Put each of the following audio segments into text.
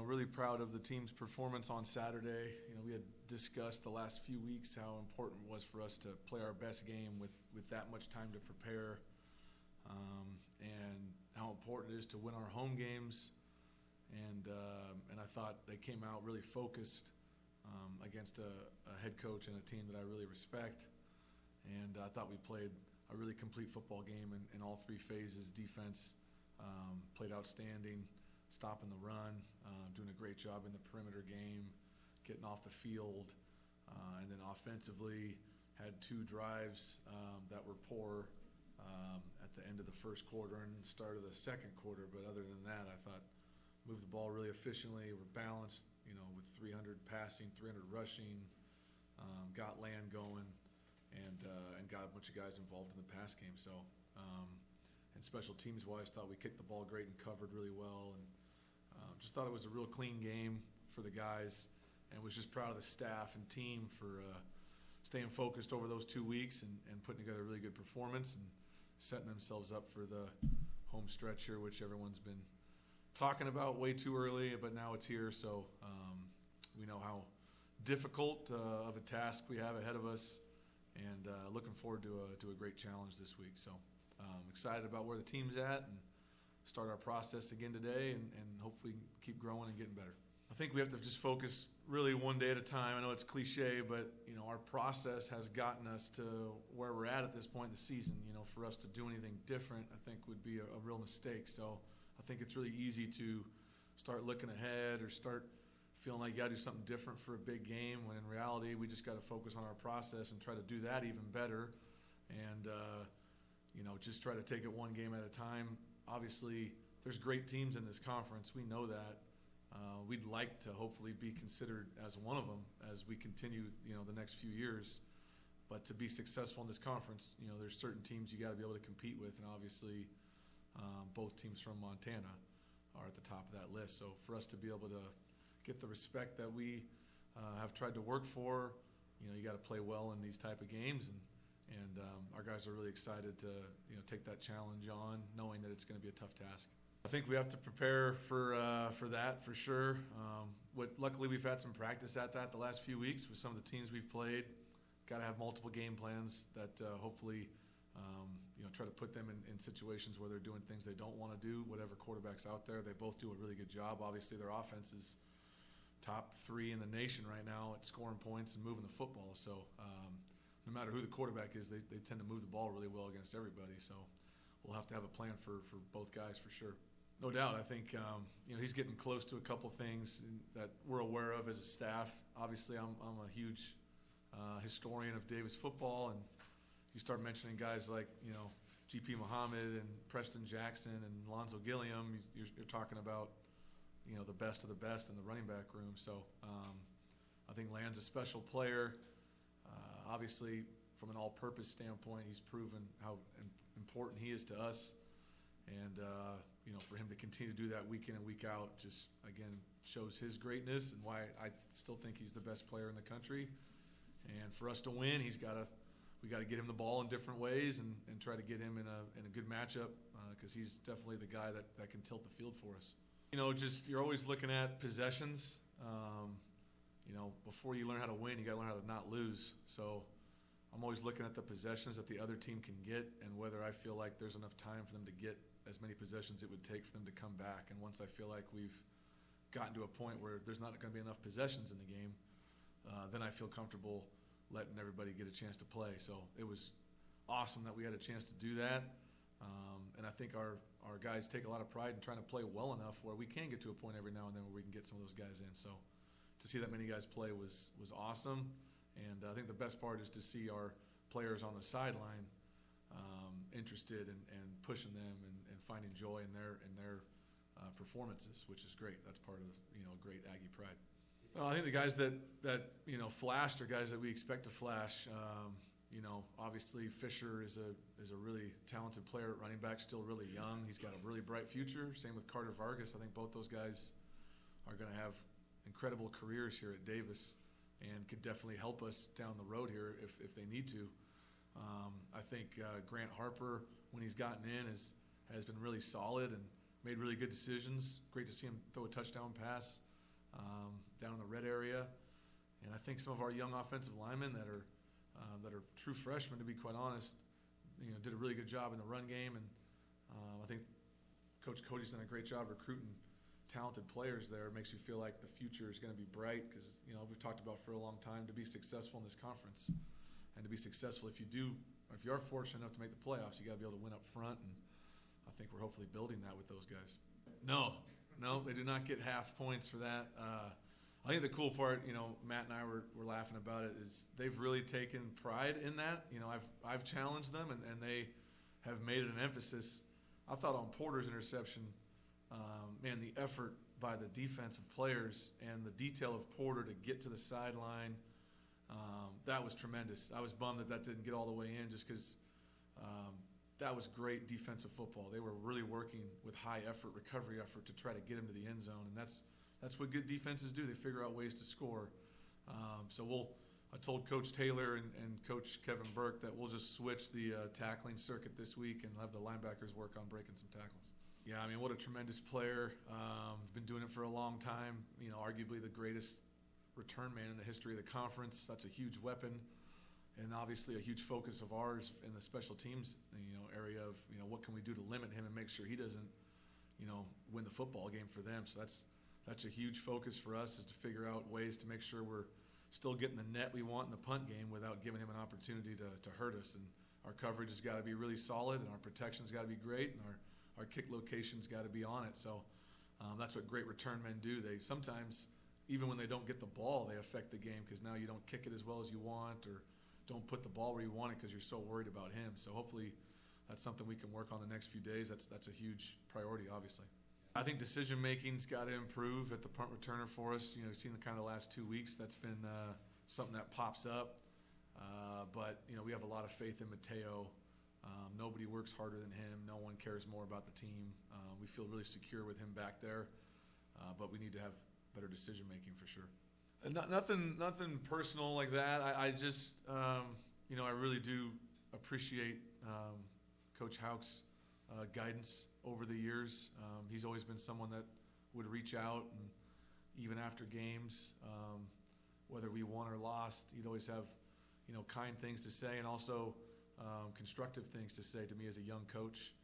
really proud of the team's performance on Saturday. We had discussed the last few weeks how important it was for us to play our best game with that much time to prepare, and how important it is to win our home games. And I thought they came out really focused against a head coach and a team that I really respect. And I thought we played a really complete football game in all three phases. Defense played outstanding, stopping the run, doing a great job in the perimeter game, getting off the field, and then offensively had two drives that were poor at the end of the first quarter and start of the second quarter. But other than that, I thought moved the ball really efficiently. We're balanced, with 300 passing, 300 rushing, got land going, and got a bunch of guys involved in the pass game. So, and special teams wise, thought we kicked the ball great and covered really well, and just thought it was a real clean game for the guys, and was just proud of the staff and team for staying focused over those 2 weeks and putting together a really good performance and setting themselves up for the home stretch here, which everyone's been talking about way too early, but now it's here. So we know how difficult of a task we have ahead of us, and looking forward to a great challenge this week. So excited about where the team's at and start our process again today, and hopefully keep growing and getting better. I think we have to just focus really one day at a time. I know it's cliche, but our process has gotten us to where we're at this point in the season. For us to do anything different, I think would be a real mistake. So I think it's really easy to start looking ahead or start feeling like you got to do something different for a big game, when in reality we just got to focus on our process and try to do that even better, and just try to take it one game at a time. Obviously, there's great teams in this conference. We know that. We'd like to hopefully be considered as one of them as we continue, the next few years. But to be successful in this conference, there's certain teams you got to be able to compete with, and obviously both teams from Montana are at the top of that list. So for us to be able to get the respect that we have tried to work for, you got to play well in these type of games, and our guys are really excited to take that challenge on, knowing that it's going to be a tough task. I think we have to prepare for that for sure. Luckily we've had some practice at that the last few weeks with some of the teams we've played. Got to have multiple game plans that hopefully try to put them in situations where they're doing things they don't want to do. Whatever quarterback's out there, they both do a really good job. Obviously their offense is top 3 in the nation right now at scoring points and moving the football. So no matter who the quarterback is, they tend to move the ball really well against everybody. So we'll have to have a plan for both guys for sure. No doubt. I think he's getting close to a couple things that we're aware of as a staff. Obviously, I'm a huge historian of Davis football, and you start mentioning guys like G.P. Muhammad and Preston Jackson and Lonzo Gilliam. You're talking about the best of the best in the running back room. So I think Land's a special player. Obviously, from an all-purpose standpoint, he's proven how important he is to us, and for him to continue to do that week in and week out just, again, shows his greatness and why I still think he's the best player in the country. And for us to win, we got to get him the ball in different ways and try to get him in a good matchup, because he's definitely the guy that can tilt the field for us. You're always looking at possessions. Before you learn how to win, you got to learn how to not lose. So I'm always looking at the possessions that the other team can get and whether I feel like there's enough time for them to get as many possessions it would take for them to come back. And once I feel like we've gotten to a point where there's not going to be enough possessions in the game, then I feel comfortable letting everybody get a chance to play. So it was awesome that we had a chance to do that. And I think our guys take a lot of pride in trying to play well enough where we can get to a point every now and then where we can get some of those guys in. So to see that many guys play was awesome. And I think the best part is to see our players on the sideline interested and pushing them and finding joy in their performances, which is great. That's part of great Aggie pride. I think the guys that flashed are guys that we expect to flash. Obviously Fisher is a really talented player at running back, still really young. He's got a really bright future. Same with Carter Vargas. I think both those guys are going to have incredible careers here at Davis and could definitely help us down the road here if they need to. I think Grant Harper, when he's gotten in, has been really solid and made really good decisions. Great to see him throw a touchdown pass down in the red area. And I think some of our young offensive linemen that are true freshmen, to be quite honest, did a really good job in the run game. And I think Coach Cody's done a great job recruiting talented players there. It makes you feel like the future is going to be bright because, we've talked about for a long time, to be successful in this conference and to be successful if you are fortunate enough to make the playoffs, you got to be able to win up front. And I think we're hopefully building that with those guys. No, they do not get half points for that. I think the cool part, Matt and I were laughing about it, is they've really taken pride in that. I've challenged them, and they have made it an emphasis. I thought on Porter's interception, the effort by the defensive players and the detail of Porter to get to the sideline, that was tremendous. I was bummed that didn't get all the way in just because that was great defensive football. They were really working with high effort, recovery effort to try to get him to the end zone, and that's what good defenses do. They figure out ways to score. I told Coach Taylor and Coach Kevin Burke that we'll just switch the tackling circuit this week and have the linebackers work on breaking some tackles. Yeah, what a tremendous player. Been doing it for a long time. Arguably the greatest return man in the history of the conference. That's a huge weapon, and obviously a huge focus of ours in the special teams area of what can we do to limit him and make sure he doesn't win the football game for them. So that's a huge focus for us, is to figure out ways to make sure we're still getting the net we want in the punt game without giving him an opportunity to hurt us. And our coverage has got to be really solid, and our protection's got to be great, and our kick location's got to be on it. So that's what great return men do. They sometimes, even when they don't get the ball, they affect the game because now you don't kick it as well as you want, or don't put the ball where you want it because you're so worried about him. So hopefully that's something we can work on the next few days. That's a huge priority, obviously. I think decision-making's got to improve at the punt returner for us. You've seen the kind of last 2 weeks. That's been something that pops up. But we have a lot of faith in Mateo. Nobody works harder than him. No one cares more about the team. We feel really secure with him back there. But we need to have better decision-making for sure. Nothing personal like that. I just, I really do appreciate Coach Houck's guidance over the years. He's always been someone that would reach out, and even after games, whether we won or lost, he'd always have, kind things to say, and also constructive things to say to me as a young coach.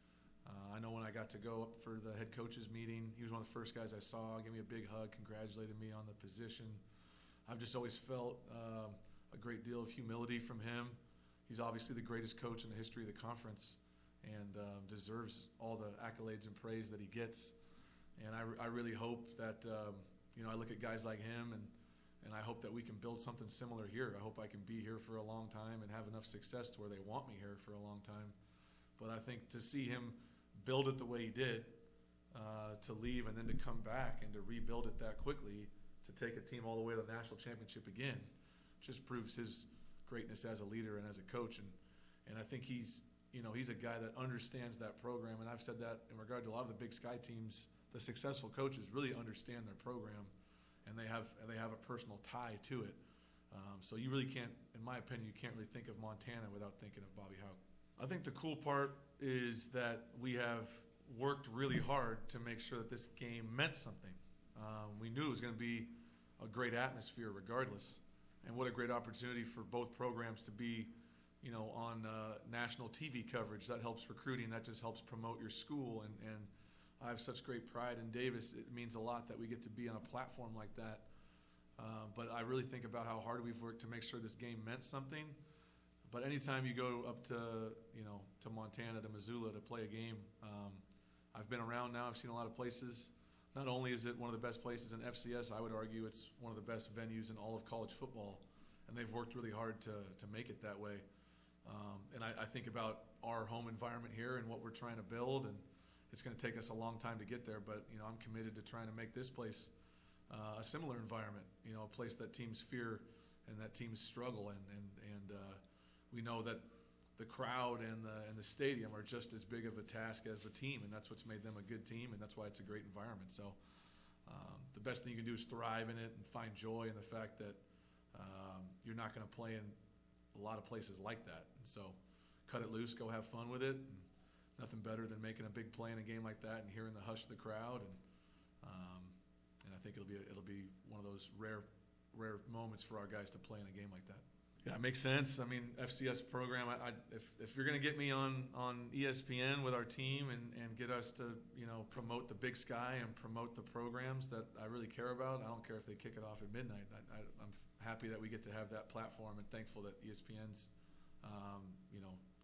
I know when I got to go up for the head coaches meeting, he was one of the first guys I saw, gave me a big hug, congratulated me on the position. I've just always felt a great deal of humility from him. He's obviously the greatest coach in the history of the conference, and deserves all the accolades and praise that he gets. And I really hope that, I look at guys like him, and I hope that we can build something similar here. I hope I can be here for a long time and have enough success to where they want me here for a long time. But I think to see him build it the way he did, to leave and then to come back and to rebuild it that quickly, to take a team all the way to the national championship again, just proves his greatness as a leader and as a coach. And I think he's a guy that understands that program, and I've said that in regard to a lot of the Big Sky teams. The successful coaches really understand their program, and they have a personal tie to it. So you really can't, in my opinion, you can't really think of Montana without thinking of Bobby Houck. I think the cool part is that we have worked really hard to make sure that this game meant something. We knew it was going to be a great atmosphere regardless, and what a great opportunity for both programs to be on national TV coverage. That helps recruiting. That just helps promote your school. And I have such great pride in Davis. It means a lot that we get to be on a platform like that. But I really think about how hard we've worked to make sure this game meant something. But anytime you go up to Montana, to Missoula to play a game, I've been around now. I've seen a lot of places. Not only is it one of the best places in FCS, I would argue it's one of the best venues in all of college football. And they've worked really hard to make it that way. And I think about our home environment here and what we're trying to build, and it's going to take us a long time to get there, but I'm committed to trying to make this place a similar environment, a place that teams fear and that teams struggle in, and we know that the crowd and the stadium are just as big of a task as the team, and that's what's made them a good team, and that's why it's a great environment. So the best thing you can do is thrive in it and find joy in the fact that you're not going to play in a lot of places like that. And so cut it loose, go have fun with it. And nothing better than making a big play in a game like that and hearing the hush of the crowd. And I think it'll be one of those rare moments for our guys to play in a game like that. Yeah, it makes sense. I mean, FCS program. If you're going to get me on ESPN with our team and get us to promote the Big Sky and promote the programs that I really care about, I don't care if they kick it off at midnight. I'm happy that we get to have that platform and thankful that ESPN's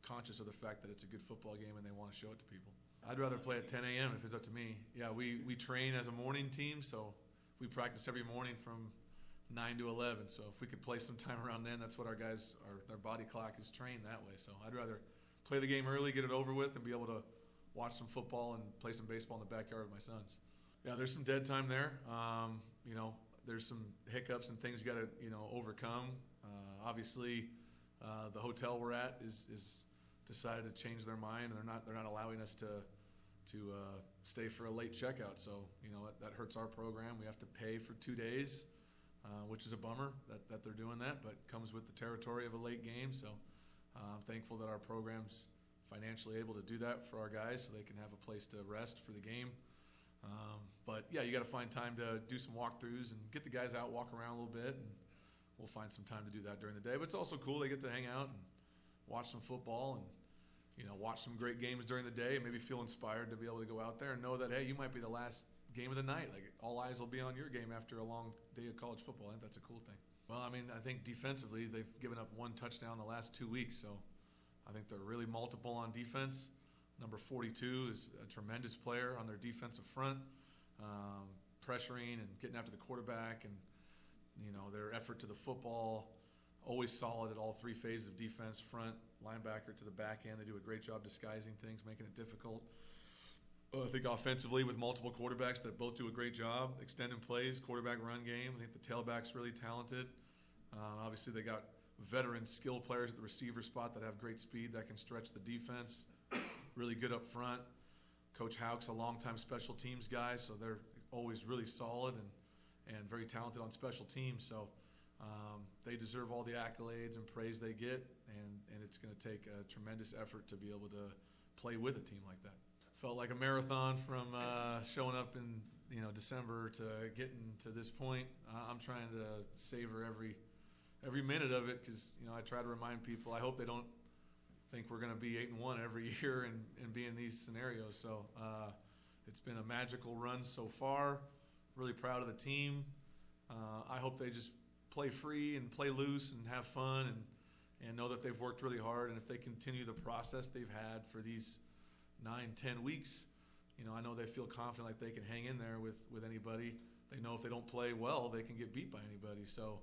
conscious of the fact that it's a good football game and they want to show it to people. I'd rather play at 10 a.m. if it's up to me. Yeah, we train as a morning team, so we practice every morning from 9 to 11. So if we could play some time around then, that's what our guys their body clock is trained that way. So I'd rather play the game early, get it over with, and be able to watch some football and play some baseball in the backyard with my sons. Yeah, there's some dead time there. There's some hiccups and things you got to overcome. Obviously, the hotel we're at is decided to change their mind. They're not allowing us to stay for a late checkout. So that hurts our program. We have to pay for 2 days, which is a bummer that they're doing that, but comes with the territory of a late game. So I'm thankful that our program's financially able to do that for our guys so they can have a place to rest for the game. But yeah, you got to find time to do some walkthroughs and get the guys out, walk around a little bit, and we'll find some time to do that during the day. But it's also cool. They get to hang out and watch some football and watch some great games during the day and maybe feel inspired to be able to go out there and know that, hey, you might be the last game of the night. Like, all eyes will be on your game after a long day of college football. I think that's a cool thing. Well, I mean, I think defensively they've given up 1 touchdown the last 2 weeks, so I think they're really multiple on defense. Number 42 is a tremendous player on their defensive front, pressuring and getting after the quarterback, and their effort to the football, always solid at all 3 phases of defense, front, linebacker to the back end. They do a great job disguising things, making it difficult. I think offensively with multiple quarterbacks that both do a great job, extending plays, quarterback run game. I think the tailback's really talented. Obviously they got veteran skill players at the receiver spot that have great speed that can stretch the defense. Really good up front. Coach Houck's a longtime special teams guy, so they're always really solid and very talented on special teams. So they deserve all the accolades and praise they get, and it's going to take a tremendous effort to be able to play with a team like that. Felt like a marathon from showing up in December to getting to this point. I'm trying to savor every minute of it because I try to remind people. I hope they don't think we're going to be 8-1 every year and be in these scenarios. So it's been a magical run so far. Really proud of the team. I hope they just play free and play loose and have fun and know that they've worked really hard. And if they continue the process they've had for these 9-10 weeks, I know they feel confident like they can hang in there with anybody. They know if they don't play well, they can get beat by anybody. So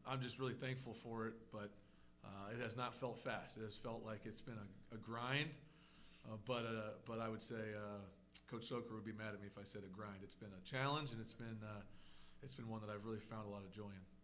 I'm just really thankful for it, but it has not felt fast. It has felt like it's been a grind, but I would say Coach Soker would be mad at me if I said a grind. It's been a challenge, and it's been one that I've really found a lot of joy in.